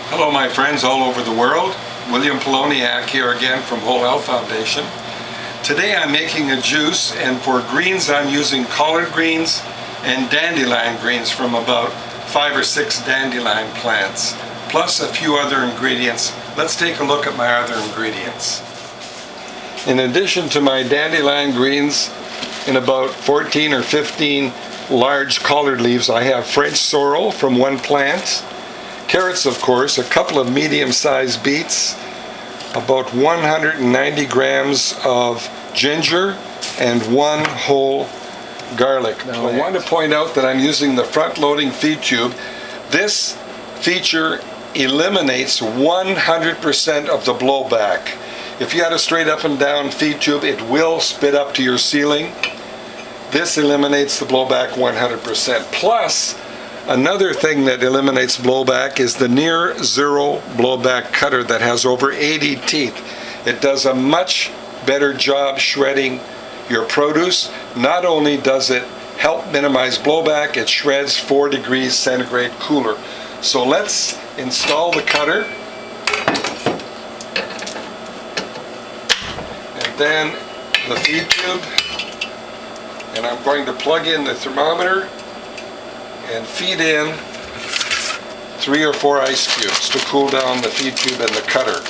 Hello my friends all over the world. William Poloniak here again from Whole Health Foundation. Today I'm making a juice, and for greens I'm using collard greens and dandelion greens from about 5 or 6 dandelion plants, plus a few other ingredients. Let's take a look at my other ingredients. In addition to my dandelion greens in about 14 or 15 large collard leaves, I have French sorrel from one plant, carrots of course, a couple of medium-sized beets, about 190 grams of ginger, and 1 whole garlic. Now I want to point out that I'm using the front-loading feed tube. This feature eliminates 100% of the blowback. If you had a straight up and down feed tube, it will spit up to your ceiling. This eliminates the blowback 100%. Plus, another thing that eliminates blowback is the near zero blowback cutter that has over 80 teeth. It does a much better job shredding your produce. Not only does it help minimize blowback, it shreds 4 degrees centigrade cooler. So let's install the cutter. And then the feed tube. And I'm going to plug in the thermometer and feed in 3 or 4 ice cubes to cool down the feed tube and the cutter.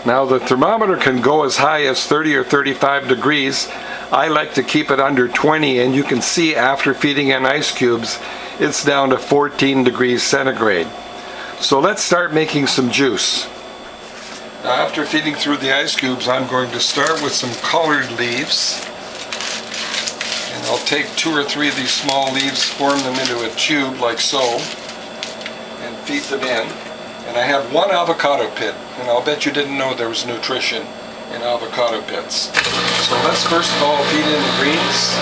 Now the thermometer can go as high as 30 or 35 degrees. I like to keep it under 20, and you can see after feeding in ice cubes it's down to 14 degrees centigrade. So let's start making some juice. Now after feeding through the ice cubes, I'm going to start with some collard leaves. And I'll take 2 or 3 of these small leaves, form them into a tube like so, and feed them in. And I have 1 avocado pit, and I'll bet you didn't know there was nutrition in avocado pits. So let's first of all feed in the greens.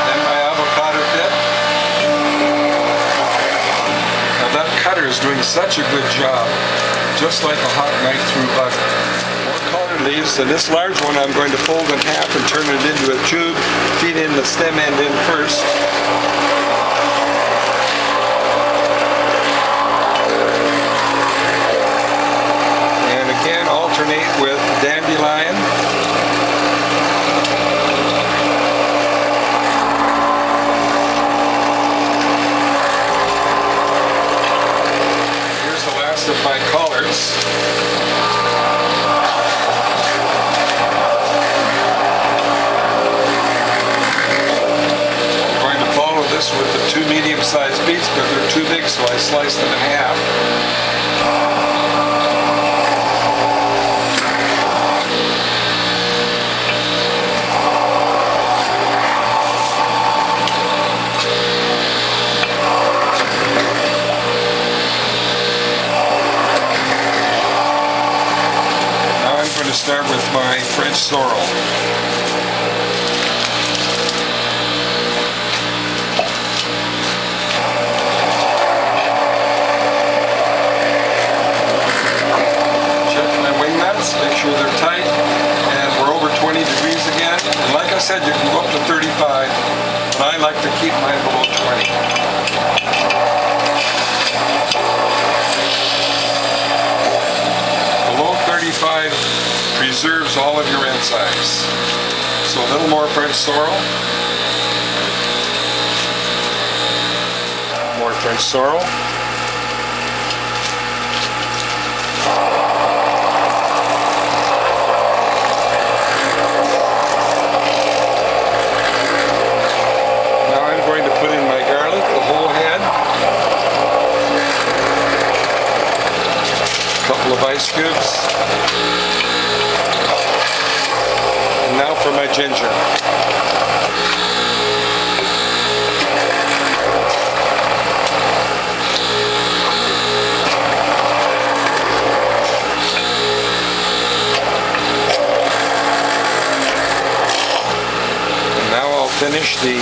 Then my avocado pit. Now that cutter is doing such a good job, just like a hot knife through butter. More collard leaves, and this large one I'm going to fold in half and turn it into a tube, feed in the stem end in first. Alternate with dandelion. Here's the last of my collards. I'm going to follow this with the 2 medium-sized beets, but they're too big, so I slice them in half. Start with my French sorrel. Check my wing nuts, make sure they're tight, and we're over 20 degrees again. And like I said, you can go up to 35, but I like to keep mine below 20. Below 35 preserves all of your enzymes. So a little more French sorrel. More French sorrel. Now I'm going to put in my garlic, the whole head. A couple of ice cubes. Now for my ginger. And now I'll finish the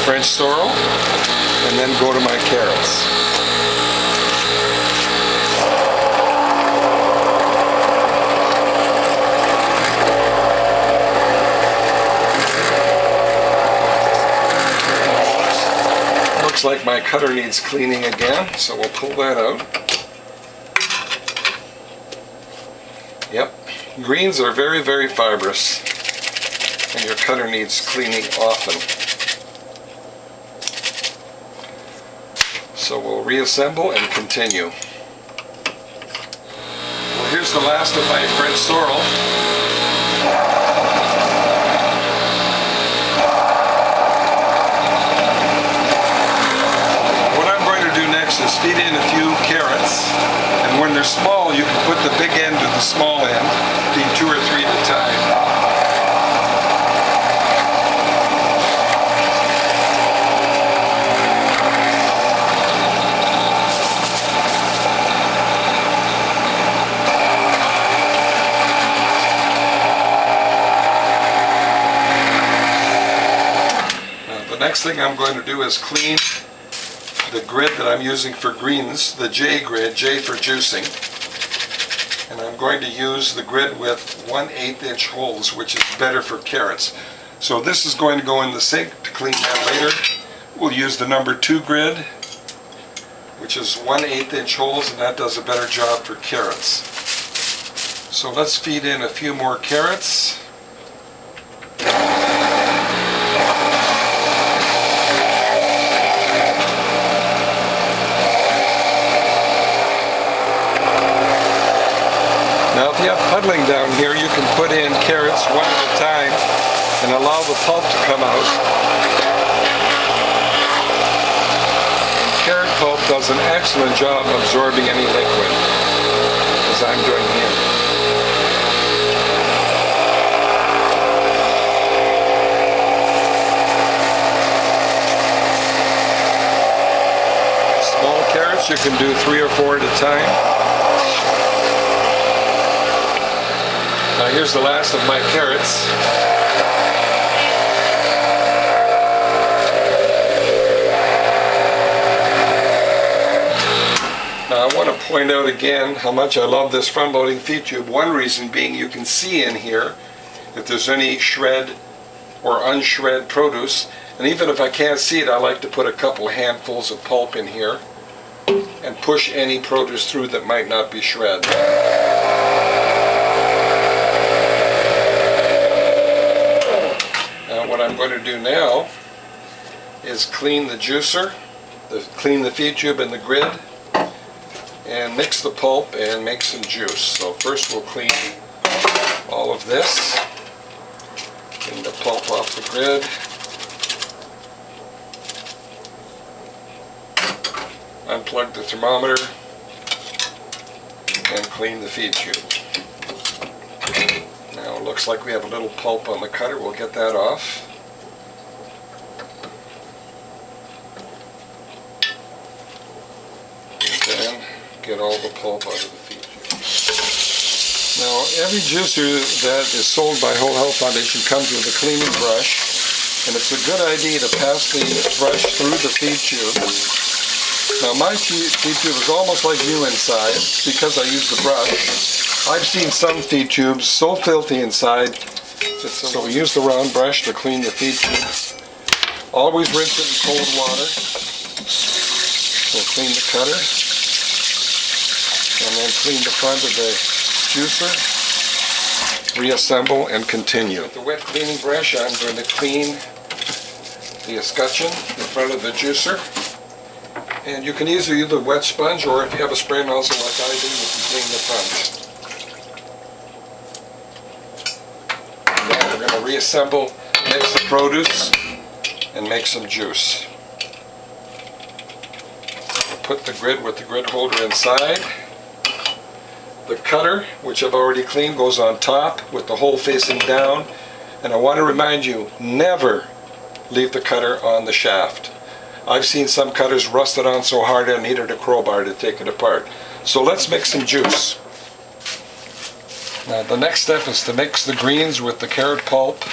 French sorrel and then go to my carrots. looks like my cutter needs cleaning again, so we'll pull that out. Yep, greens are very, very fibrous, and your cutter needs cleaning often. So we'll reassemble and continue. Well, here's the last of my French sorrel. What I'm going to do next is feed in a few carrots, and when they're small you can put the big end to the small end, feed 2 or 3 at a time. Next thing I'm going to do is clean the grid that I'm using for greens, the J grid, J for juicing. And I'm going to use the grid with 1/8 inch holes, which is better for carrots. So this is going to go in the sink to clean that later. We'll use the number 2 grid, which is 1/8 inch holes, and that does a better job for carrots. So let's feed in a few more carrots. Now if you have puddling down here, you can put in carrots one at a time and allow the pulp to come out. And carrot pulp does an excellent job absorbing any liquid, as I'm doing here. Small carrots you can do 3 or 4 at a time. Now here's the last of my carrots. Now I want to point out again how much I love this front-loading feed tube. One reason being you can see in here if there's any shred or unshred produce. And even if I can't see it, I like to put a couple handfuls of pulp in here and push any produce through that might not be shred. What I'm going to do now is clean the juicer, clean the feed tube and the grid, and mix the pulp and make some juice. So first we'll clean all of this, clean the pulp off the grid, unplug the thermometer, and clean the feed tube. Now it looks like we have a little pulp on the cutter. We'll get that off. And then get all the pulp out of the feed tube. Now every juicer that is sold by Whole Health Foundation comes with a cleaning brush, and it's a good idea to pass the brush through the feed tube. Now my feed tube is almost like new inside because I use the brush. I've seen some feed tubes so filthy inside, so we use the round brush to clean the feed tube. Always rinse it in cold water. We'll clean the cutter, and then clean the front of the juicer, reassemble, and continue. With the wet cleaning brush, I'm going to clean the escutcheon, the front of the juicer. And you can either use a wet sponge, or if you have a spray nozzle like I do, you can clean the front. Now we're going to reassemble, mix the produce, and make some juice. We'll put the grid with the grid holder inside. The cutter, which I've already cleaned, goes on top with the hole facing down. And I want to remind you, never leave the cutter on the shaft. I've seen some cutters rusted on so hard I needed a crowbar to take it apart. So let's make some juice. Now the next step is to mix the greens with the carrot pulp.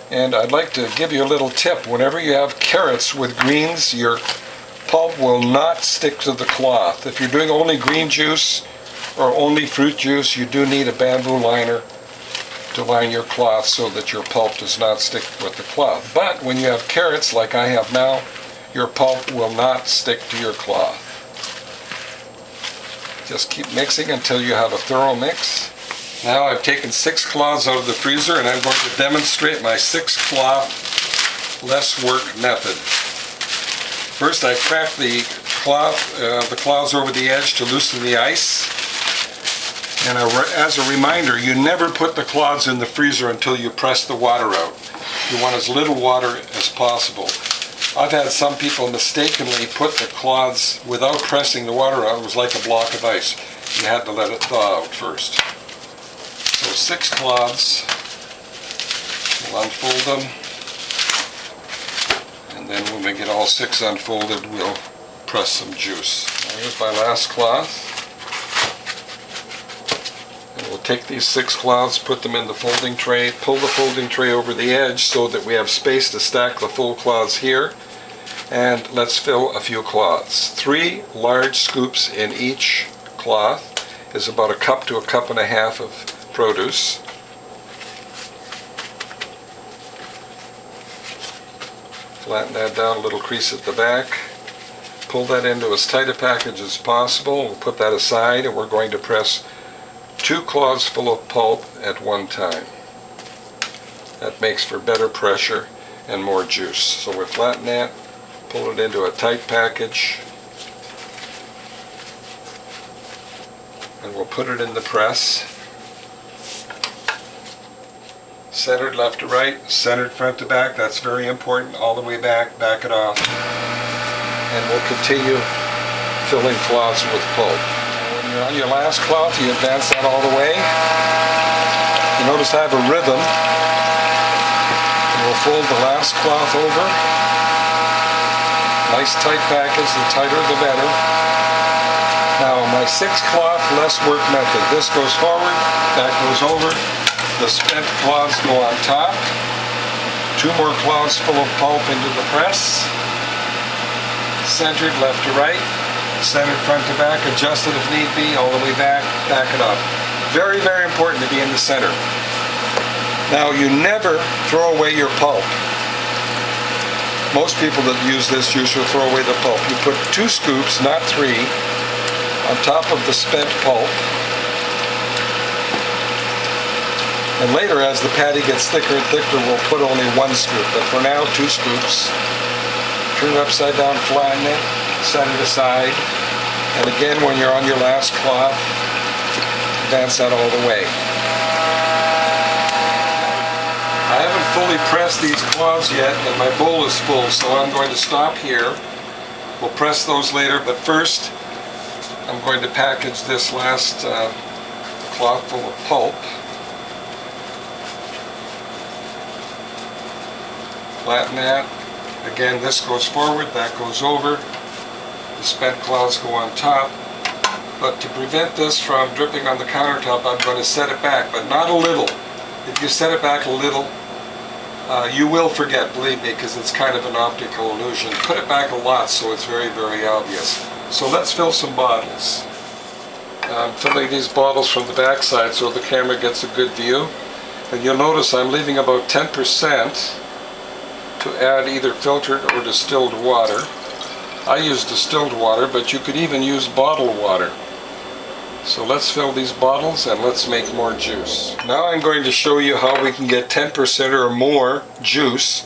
And I'd like to give you a little tip. Whenever you have carrots with greens, your pulp will not stick to the cloth. If you're doing only green juice or only fruit juice, you do need a bamboo liner to line your cloth so that your pulp does not stick with the cloth. But when you have carrots like I have now, your pulp will not stick to your cloth. Just keep mixing until you have a thorough mix. Now I've taken 6 cloths out of the freezer, and I'm going to demonstrate my 6 cloth less work method. First, I crack the cloths over the edge to loosen the ice. And as a reminder, you never put the cloths in the freezer until you press the water out. You want as little water as possible. I've had some people mistakenly put the cloths without pressing the water out. It was like a block of ice. You had to let it thaw out first. So 6 cloths. We'll unfold them. And then when we get all 6 unfolded, we'll press some juice. Now here's my last cloth. And we'll take these 6 cloths, put them in the folding tray, pull the folding tray over the edge so that we have space to stack the full cloths here. And let's fill a few cloths. 3 large scoops in each cloth is about a cup to a cup and a half of produce. Flatten that down, a little crease at the back. Pull that into as tight a package as possible. We'll put that aside, and we're going to press 2 cloths full of pulp at one time. That makes for better pressure and more juice. So we flatten that, pull it into a tight package, and we'll put it in the press. Centered left to right, centered front to back. That's very important. All the way back, back it off. And we'll continue filling cloths with pulp. When you're on your last cloth, you advance that all the way. You notice I have a rhythm. And we'll fold the last cloth over. Nice tight package, the tighter the better. Now my 6 cloth less work method. This goes forward, that goes over. The spent cloths go on top. 2 more cloths full of pulp into the press. Centered left to right. Centered front to back. Adjusted if need be. All the way back. Back it up. Very, very important to be in the center. Now you never throw away your pulp. Most people that use this juice will throw away the pulp. You put 2 scoops, not 3, on top of the spent pulp. And later, as the patty gets thicker and thicker, we'll put only 1 scoop. But for now, 2 scoops. Turn it upside down, flatten it, set it aside. And again, when you're on your last cloth, advance that all the way. I haven't fully pressed these cloths yet, and my bowl is full, so I'm going to stop here. We'll press those later, but first, I'm going to package this last cloth full of pulp. Flatten that. Again, this goes forward, that goes over. The spent cloths go on top. But to prevent this from dripping on the countertop, I'm going to set it back, but not a little. If you set it back a little, you will forget, believe me, because it's kind of an optical illusion. Put it back a lot so it's very, very obvious. So let's fill some bottles. I'm filling these bottles from the back side so the camera gets a good view. And you'll notice I'm leaving about 10% to add either filtered or distilled water. I use distilled water, but you could even use bottled water. So let's fill these bottles and let's make more juice. Now I'm going to show you how we can get 10% or more juice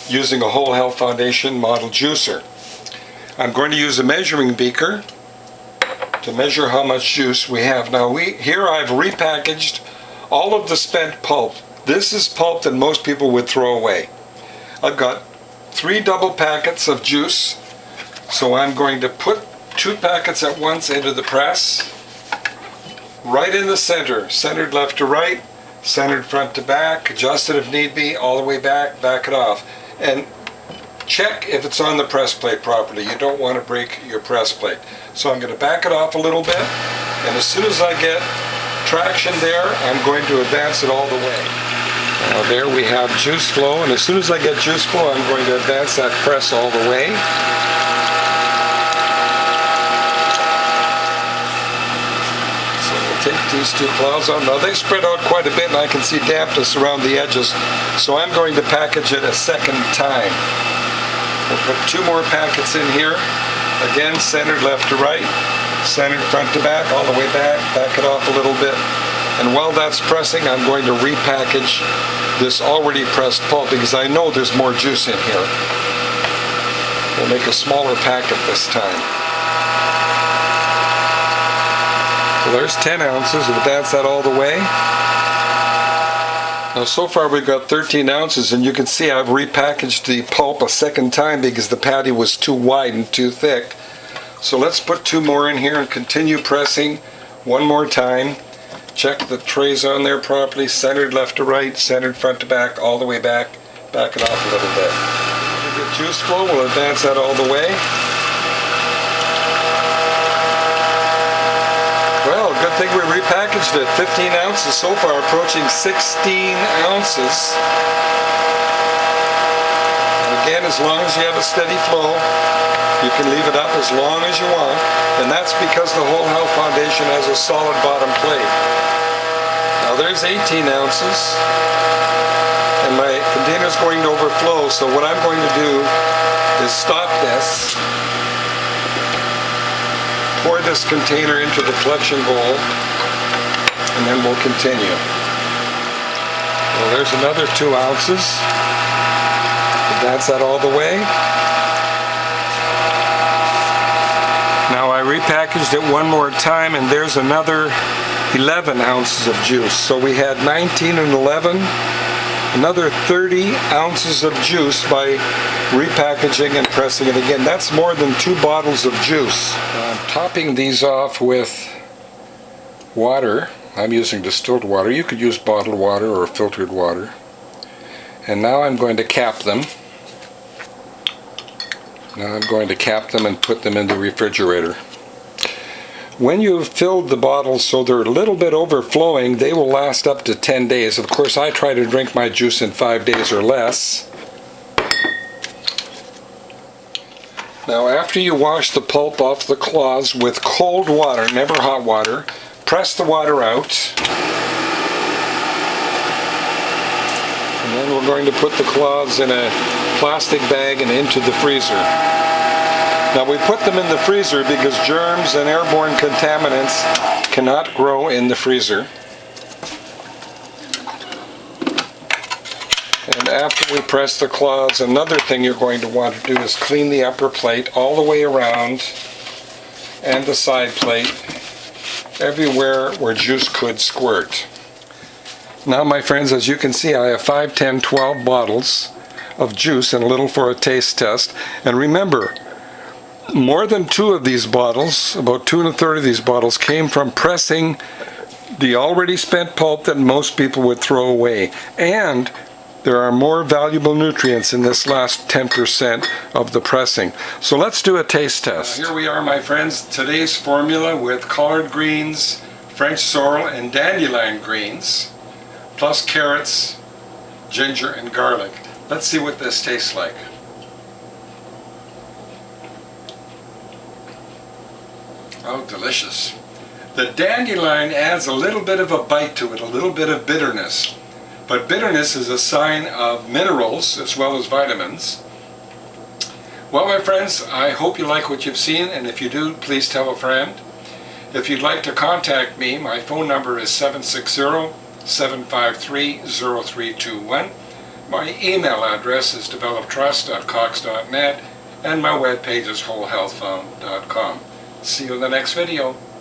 using a Whole Health Foundation model juicer. I'm going to use a measuring beaker to measure how much juice we have. Now here I've repackaged all of the spent pulp. This is pulp that most people would throw away. I've got 3 double packets of juice, so I'm going to put 2 packets at once into the press, right in the center, centered left to right, centered front to back, adjusted if need be, all the way back, back it off. And check if it's on the press plate properly. You don't want to break your press plate. So I'm going to back it off a little bit, and as soon as I get traction there, I'm going to advance it all the way. Now there we have juice flow, and as soon as I get juice flow, I'm going to advance that press all the way. So we'll take these 2 clouds out. Now they spread out quite a bit, and I can see dampness around the edges, so I'm going to package it a second time. We'll put 2 more packets in here. Again, centered left to right, centered front to back, all the way back. Back it off a little bit. And while that's pressing, I'm going to repackage this already pressed pulp because I know there's more juice in here. We'll make a smaller packet this time. Well, there's 10 ounces. We'll dance that all the way. Now so far we've got 13 ounces, and you can see I've repackaged the pulp a second time because the patty was too wide and too thick. So let's put 2 more in here and continue pressing one more time. Check the trays on there properly, centered left to right, centered front to back, all the way back. Back it off a little bit. Good juice flow, we'll advance that all the way. Well, good thing we repackaged it. 15 ounces so far, approaching 16 ounces. And again, as long as you have a steady flow, you can leave it up as long as you want. And that's because the Whole Health Foundation has a solid bottom plate. Now there's 18 ounces. And my container's going to overflow, so what I'm going to do is stop this. Pour this container into the collection bowl, and then we'll continue. Well, there's another 2 ounces. That's that all the way. Now I repackaged it one more time, and there's another 11 ounces of juice. So we had 19 and 11, another 30 ounces of juice by repackaging and pressing it again. That's more than 2 bottles of juice. I'm topping these off with water. I'm using distilled water. You could use bottled water or filtered water. And now I'm going to cap them. Now I'm going to cap them and put them in the refrigerator. When you've filled the bottles so they're a little bit overflowing, they will last up to 10 days. Of course, I try to drink my juice in 5 days or less. Now, after you wash the pulp off the cloths with cold water, never hot water, press the water out. And then we're going to put the cloths in a plastic bag and into the freezer. Now we put them in the freezer because germs and airborne contaminants cannot grow in the freezer. And after we press the cloths, another thing you're going to want to do is clean the upper plate all the way around and the side plate, everywhere where juice could squirt. Now my friends, as you can see, I have 5, 10, 12 bottles of juice and a little for a taste test. And remember, more than 2 of these bottles, about 2 1/3 of these bottles, came from pressing the already spent pulp that most people would throw away. And there are more valuable nutrients in this last 10% of the pressing. So let's do a taste test. Here we are, my friends, today's formula with collard greens, French sorrel, and dandelion greens, plus carrots, ginger, and garlic. Let's see what this tastes like. Oh, delicious. The dandelion adds a little bit of a bite to it, a little bit of bitterness. But bitterness is a sign of minerals as well as vitamins. Well, my friends, I hope you like what you've seen, and if you do, please tell a friend. If you'd like to contact me, my phone number is 760-753-0321. My email address is developtrust@cox.net, and my webpage is wholehealthfound.com. See you in the next video.